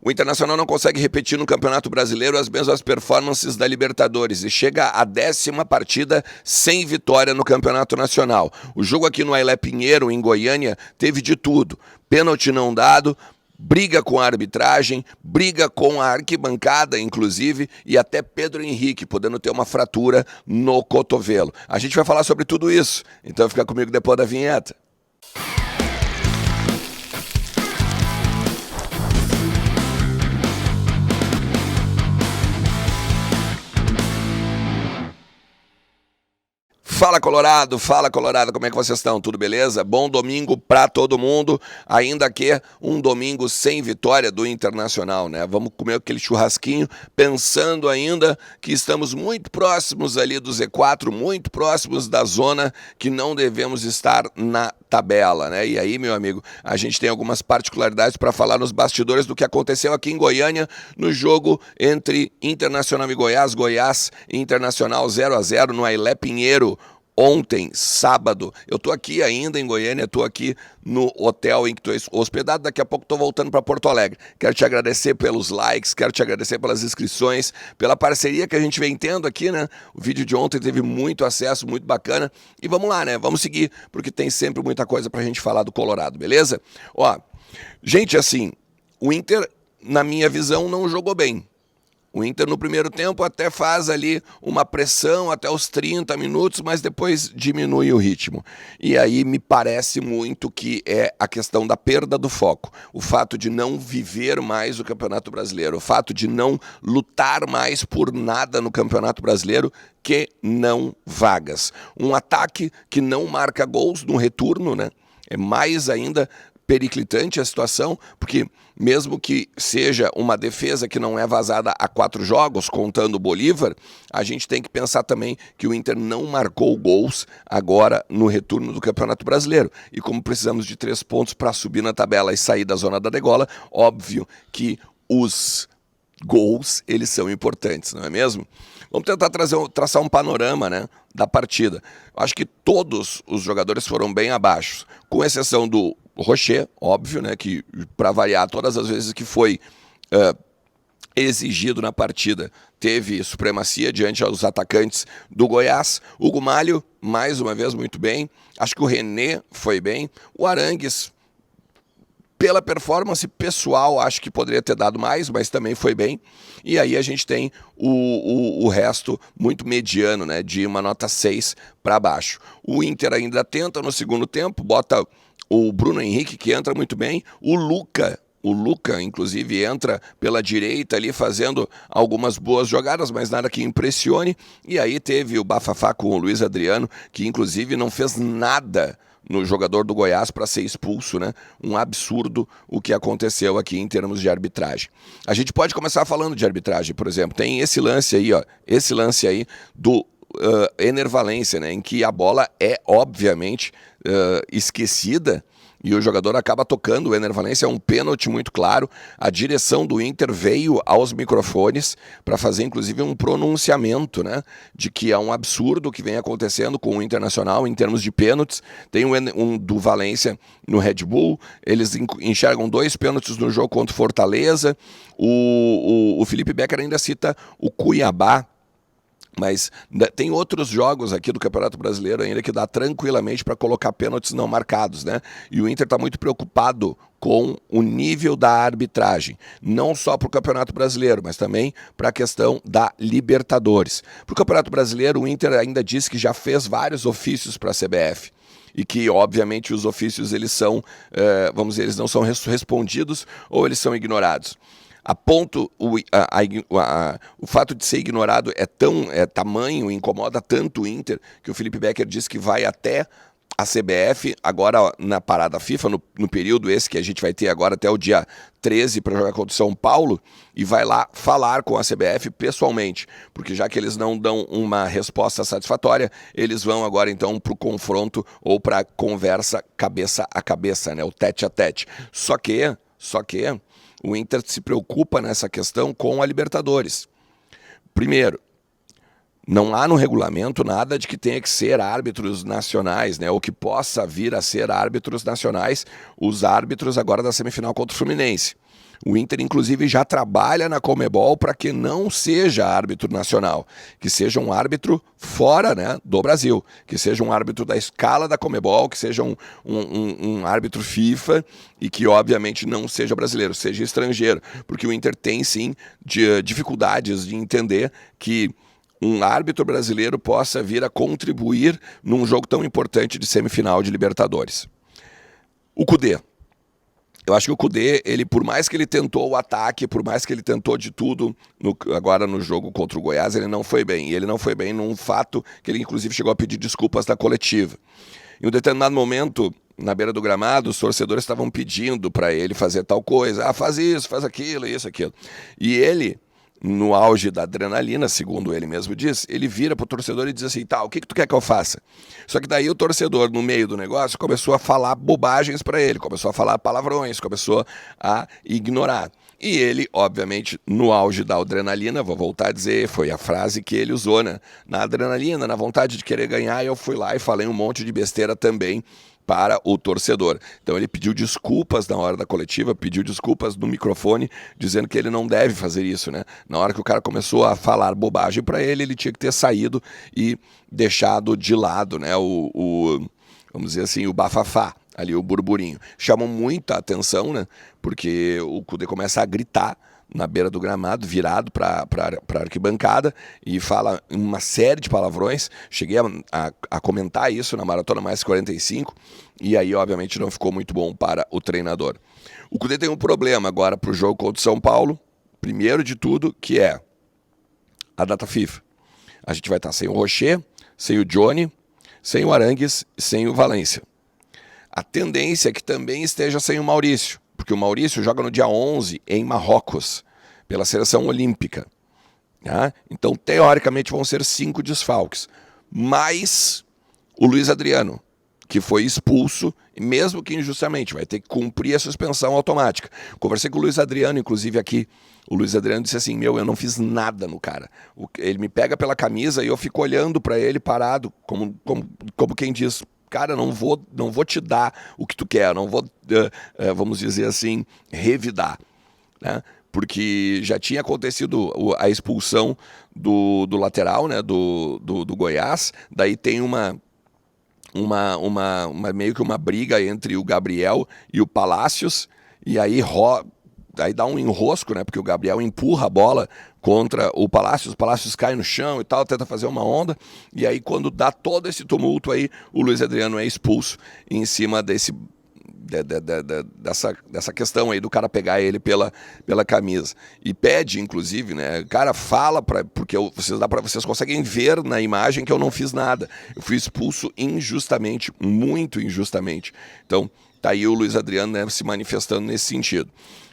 O Internacional não consegue repetir no Campeonato Brasileiro as mesmas performances da Libertadores e chega à 10ª partida sem vitória no Campeonato Nacional. O jogo aqui no Ailé Pinheiro, em Goiânia, teve de tudo. Pênalti não dado, briga com a arbitragem, briga com a arquibancada, inclusive, e até Pedro Henrique podendo ter uma fratura no cotovelo. A gente vai falar sobre tudo isso, então fica comigo depois da vinheta. Fala Colorado, como é que vocês estão? Tudo beleza? Bom domingo pra todo mundo, ainda que um domingo sem vitória do Internacional, né? Vamos comer aquele churrasquinho, pensando ainda que estamos muito próximos ali do Z4, muito próximos da zona que não devemos estar na tabela, né? E aí, meu amigo, a gente tem algumas particularidades para falar nos bastidores do que aconteceu aqui em Goiânia no jogo entre Internacional e Goiás, Goiás e Internacional 0-0 no Ailé Pinheiro. Ontem, sábado, eu tô aqui ainda em Goiânia, tô aqui no hotel em que tô hospedado, daqui a pouco tô voltando para Porto Alegre. Quero te agradecer pelos likes, quero te agradecer pelas inscrições, pela parceria que a gente vem tendo aqui, né? O vídeo de ontem teve muito acesso, muito bacana. E vamos lá, né? Vamos seguir, porque tem sempre muita coisa pra gente falar do Colorado, beleza? Ó, gente, assim, o Inter, na minha visão, não jogou bem. O Inter no primeiro tempo até faz ali uma pressão até os 30 minutos, mas depois diminui o ritmo. E aí me parece muito que é a questão da perda do foco. O fato de não viver mais o Campeonato Brasileiro, o fato de não lutar mais por nada no Campeonato Brasileiro, que não vagas. Um ataque que não marca gols no retorno, né? É mais ainda periclitante a situação, porque mesmo que seja uma defesa que não é vazada a 4 jogos, contando o Bolívar, a gente tem que pensar também que o Inter não marcou gols agora no retorno do Campeonato Brasileiro. E como precisamos de 3 pontos para subir na tabela e sair da zona da degola, óbvio que os gols, eles são importantes, não é mesmo? Vamos tentar traçar um panorama, né, da partida. Eu acho que todos os jogadores foram bem abaixo, com exceção do Rocher, óbvio, né, que para variar todas as vezes que foi exigido na partida, teve supremacia diante dos atacantes do Goiás. Hugo Malho, mais uma vez, muito bem. Acho que o René foi bem. O Arangues, pela performance pessoal, acho que poderia ter dado mais, mas também foi bem. E aí a gente tem o resto muito mediano, né, de uma nota 6 para baixo. O Inter ainda tenta no segundo tempo, bota o Bruno Henrique, que entra muito bem. O Luca, inclusive, entra pela direita ali, fazendo algumas boas jogadas, mas nada que impressione. E aí teve o bafafá com o Luiz Adriano, que inclusive não fez nada no jogador do Goiás para ser expulso, né? Um absurdo o que aconteceu aqui em termos de arbitragem. A gente pode começar falando de arbitragem, por exemplo. Tem esse lance aí, ó, esse lance aí do Ener Valencia, né, em que a bola é obviamente esquecida e o jogador acaba tocando. O Ener Valencia, é um pênalti muito claro. A direção do Inter veio aos microfones para fazer inclusive um pronunciamento, né, de que é um absurdo o que vem acontecendo com o Internacional em termos de pênaltis. Tem um do Valencia no Red Bull, eles enxergam 2 pênaltis no jogo contra o Fortaleza. O Felipe Becker ainda cita o Cuiabá, mas tem outros jogos aqui do Campeonato Brasileiro ainda que dá tranquilamente para colocar pênaltis não marcados, né? E o Inter está muito preocupado com o nível da arbitragem, não só para o Campeonato Brasileiro, mas também para a questão da Libertadores. Para o Campeonato Brasileiro, o Inter ainda diz que já fez vários ofícios para a CBF. E que, obviamente, os ofícios eles são, vamos dizer, eles não são respondidos ou eles são ignorados. A ponto, o fato de ser ignorado é tamanho, incomoda tanto o Inter, que o Felipe Becker diz que vai até a CBF, agora na parada FIFA, no período esse que a gente vai ter agora até o dia 13 para jogar contra o São Paulo, e vai lá falar com a CBF pessoalmente, porque já que eles não dão uma resposta satisfatória, eles vão agora então para o confronto ou para a conversa cabeça a cabeça, né, o tete a tete. Só que o Inter se preocupa nessa questão com a Libertadores. Primeiro, não há no regulamento nada de que tenha que ser árbitros nacionais, né, ou que possa vir a ser árbitros nacionais, os árbitros agora da semifinal contra o Fluminense. O Inter, inclusive, já trabalha na Conmebol para que não seja árbitro nacional, que seja um árbitro fora, né, do Brasil, que seja um árbitro da escala da Conmebol, que seja um árbitro FIFA e que, obviamente, não seja brasileiro, seja estrangeiro, porque o Inter tem, sim, dificuldades de entender que um árbitro brasileiro possa vir a contribuir num jogo tão importante de semifinal de Libertadores. O Kudê. Eu acho que o Kudê, ele, por mais que ele tentou o ataque, por mais que ele tentou de tudo, agora no jogo contra o Goiás, ele não foi bem. E ele não foi bem num fato que ele, inclusive, chegou a pedir desculpas na coletiva. Em um determinado momento, na beira do gramado, os torcedores estavam pedindo para ele fazer tal coisa. Ah, faz isso, faz aquilo, isso, aquilo. E ele, no auge da adrenalina, segundo ele mesmo diz, ele vira pro torcedor e diz assim, tá, o que tu quer que eu faça? Só que daí o torcedor, no meio do negócio, começou a falar bobagens para ele, começou a falar palavrões, começou a ignorar. E ele, obviamente, no auge da adrenalina, vou voltar a dizer, foi a frase que ele usou, né? Na adrenalina, na vontade de querer ganhar, eu fui lá e falei um monte de besteira também para o torcedor. Então ele pediu desculpas na hora da coletiva, pediu desculpas no microfone, dizendo que ele não deve fazer isso, né? Na hora que o cara começou a falar bobagem para ele, ele tinha que ter saído e deixado de lado, né, vamos dizer assim, o bafafá, ali o burburinho. Chamou muita atenção, né? Porque o Kudê começa a gritar na beira do gramado, virado para a arquibancada, e fala uma série de palavrões. Cheguei a comentar isso na Maratona Mais 45, e aí, obviamente, não ficou muito bom para o treinador. O Kudê tem um problema agora para o jogo contra o São Paulo, primeiro de tudo, que é a data FIFA. A gente vai estar sem o Rocher, sem o Johnny, sem o Arangues, sem o Valência. A tendência é que também esteja sem o Maurício, porque o Maurício joga no dia 11 em Marrocos, pela seleção olímpica. Tá? Então, teoricamente, vão ser 5 desfalques. Mais o Luiz Adriano, que foi expulso, mesmo que injustamente, vai ter que cumprir a suspensão automática. Conversei com o Luiz Adriano, inclusive, aqui. O Luiz Adriano disse assim, eu não fiz nada no cara. Ele me pega pela camisa e eu fico olhando para ele parado, como quem diz, cara, não vou te dar o que tu quer, não vou, vamos dizer assim, revidar, né? Porque já tinha acontecido a expulsão do lateral, né, do Goiás, daí tem meio que uma briga entre o Gabriel e o Palácios, e aí dá um enrosco, né, porque o Gabriel empurra a bola contra o Palácios cai no chão e tal, tenta fazer uma onda, e aí quando dá todo esse tumulto aí, o Luiz Adriano é expulso em cima dessa questão aí do cara pegar ele pela camisa. E pede, inclusive, né, cara, fala, porque vocês conseguem ver na imagem que eu não fiz nada. Eu fui expulso injustamente, muito injustamente. Então, tá aí o Luiz Adriano, né, se manifestando nesse sentido.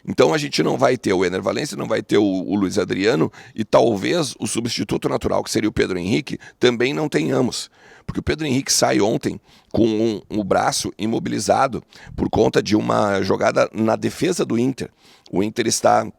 Então a gente não vai ter o Ener Valencia, não vai ter o Luiz Adriano e talvez o substituto natural, que seria o Pedro Henrique, também não tenhamos. Porque o Pedro Henrique sai ontem com o braço imobilizado por conta de uma jogada na defesa do Inter. O Inter está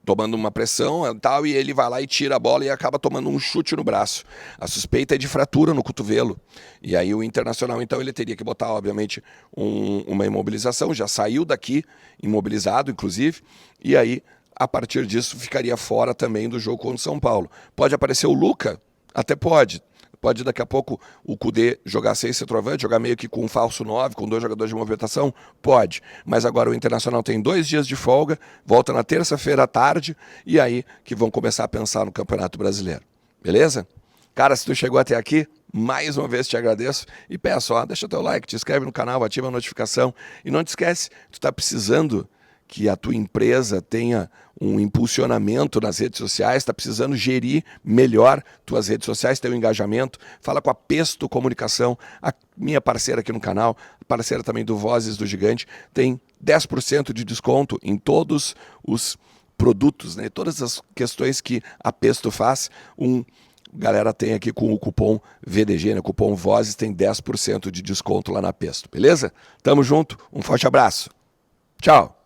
tomando uma pressão e tal, e ele vai lá e tira a bola e acaba tomando um chute no braço. A suspeita é de fratura no cotovelo. E aí o Internacional, então, ele teria que botar, obviamente, uma imobilização. Já saiu daqui, imobilizado, inclusive, e aí, a partir disso, ficaria fora também do jogo contra o São Paulo. Pode aparecer o Luca? Até pode. Pode daqui a pouco o Kudê jogar sem centroavante, jogar meio que com um falso 9, com 2 jogadores de movimentação? Pode. Mas agora o Internacional tem 2 dias de folga, volta na terça-feira à tarde, e aí que vão começar a pensar no Campeonato Brasileiro. Beleza? Cara, se tu chegou até aqui, mais uma vez te agradeço e peço, deixa teu like, te inscreve no canal, ativa a notificação e não te esquece, tu tá precisando que a tua empresa tenha um impulsionamento nas redes sociais, está precisando gerir melhor tuas redes sociais, teu engajamento, fala com a Pesto Comunicação, a minha parceira aqui no canal, parceira também do Vozes do Gigante, tem 10% de desconto em todos os produtos, né? Todas as questões que a Pesto faz, galera tem aqui com o cupom VDG, né? Cupom Vozes, tem 10% de desconto lá na Pesto, beleza? Tamo junto, um forte abraço, tchau!